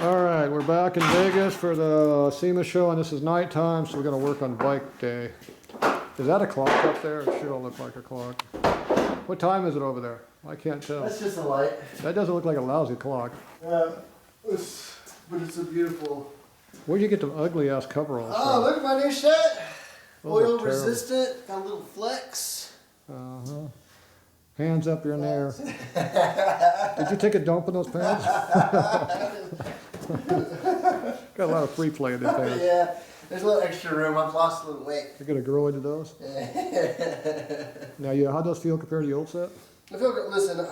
All right, we're back in Vegas for the SEMA show, and this is nighttime, so we're gonna work on bike day. Is that a clock up there? It sure don't look like a clock. What time is it over there? I can't tell. That's just a light. That doesn't look like a lousy clock. But it's a beautiful. Where'd you get the ugly ass coveralls from? Oh, look at my new shirt. Those are Oil terrible. resistant. Got a little flex. Uh-huh. Hands up, you're in the air. Did you take a dump in those pants? Got a lot of free play in the pants. Yeah, there's a little extra room. I've lost a little weight. You're gonna grow into those? Now, yeah, how those feel compared to the old set? I feel good. Listen,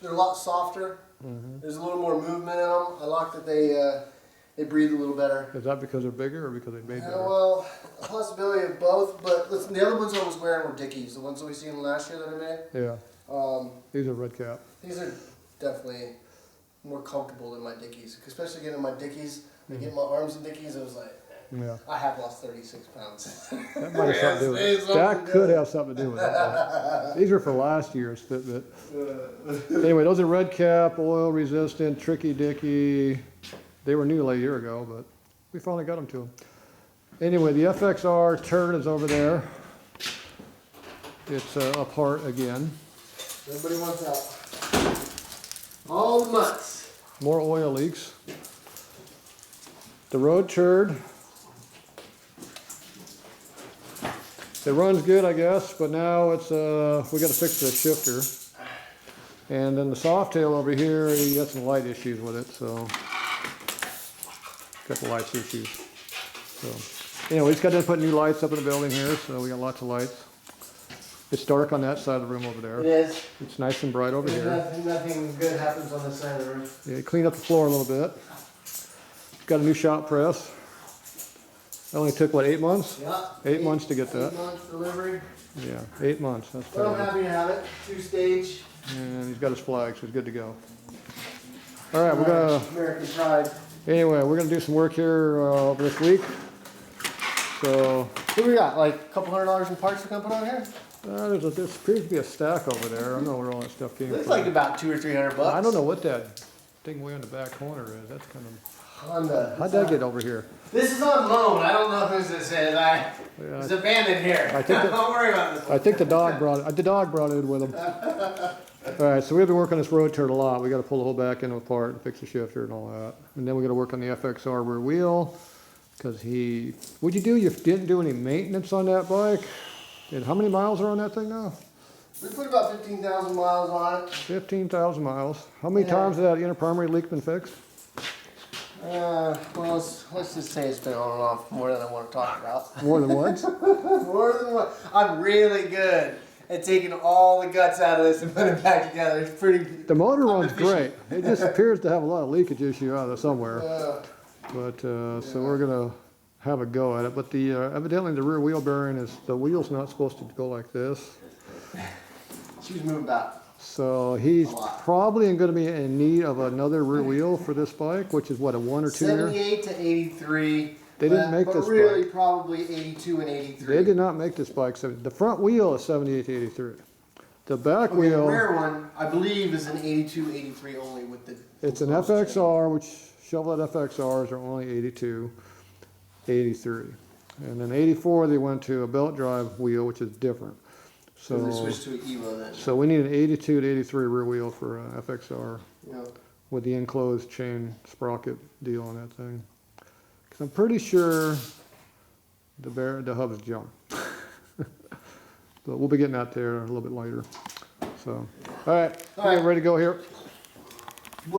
they're a lot softer. Mm-hmm. There's a little more movement in them. I like that they breathe a little better. Is that because they're bigger or because they made better? Well, a possibility of both. But listen, the other ones I was wearing were Dickies. The ones that we seen last year that I made. Yeah. These are red cap. These are definitely more comfortable than my Dickies. Especially getting my Dickies, getting my arms in Dickies, I was like, Yeah. I have lost 36 pounds. That might have something to do with it. That could have something to do with it. These are for last year's Fitbit. Anyway, those are red cap, oil resistant, tricky dicky. They were new like a year ago, but we finally got them to them. Anyway, the FXR turd is over there. It's apart again. Everybody wants out. All the mutts. More oil leaks. The road turd. It runs good, I guess, but now it's we got to fix the shifter. And then the soft tail over here, you got some light issues with it, so got the lights issues. So anyway, we just got to put new lights up in the building here, so we got lots of lights. It's dark on that side of the room over there. It is. It's nice and bright over here. Nothing good happens on this side of the room. Yeah, clean up the floor a little bit. Got a new shop press. That only took, what, 8 months? Yeah. 8 months to get that. 8 months delivery. Yeah, 8 months. That's Well, I'm terrible. happy to have it. 2-stage. And he's got his flag, so he's good to go. All right, we're gonna. American pride. Anyway, we're gonna do some work here this week. So What do we got? Like a couple $100 in parts to come put on here? there appears to be a stack over there. I don't know where all that stuff came Looks from. like about $200 or $300 bucks. I don't know what that thing way on the back corner is. That's kind of. Honda. How'd that get over here? This is on loan. I don't know whose this is. It's abandoned here. I think Don't worry about this one. I think the dog brought it. The dog brought it with him. All right, so we've been working on this road turd a lot. We got to pull the whole back end apart and fix the shifter and all that. And then we got to work on the FXR rear wheel because what'd you do? You didn't do any maintenance on that bike. And how many miles are on that thing now? We put about 15,000 miles on it. 15,000 miles. How many Yeah. times has that inner primary leak been fixed? Well, let's just say it's been on and off more than I want to talk about. More than once? More than one. I'm really good at taking all the guts out of this and putting it back together. It's pretty. The motor runs great. It just appears to have a lot of leakage issue out of somewhere. But so we're gonna have a go at it. But the evidently the rear wheel bearing the wheel's not supposed to go like this. She was moving back. So he's probably going to be in need of another rear wheel for this bike, which is what, a 1 or 2 year? 78 to 83. They didn't make but this really bike. probably 82 and 83. They did not make this bike. So the front wheel is 78 to 83. The back Okay, wheel, the rear one, I believe, is an 82, 83 only with the. it's an FXR, which Chevrolet FXRs are only 82, 83. And then 84, they went to a belt drive wheel, which is different. So they So, switched to an Evo then. so we need an 82 to 83 rear wheel for FXR Yeah. with the enclosed chain sprocket deal on that thing. Because I'm pretty sure the hub is junk. But we'll be getting out there a little bit later. So, all right, All right. ready to go here.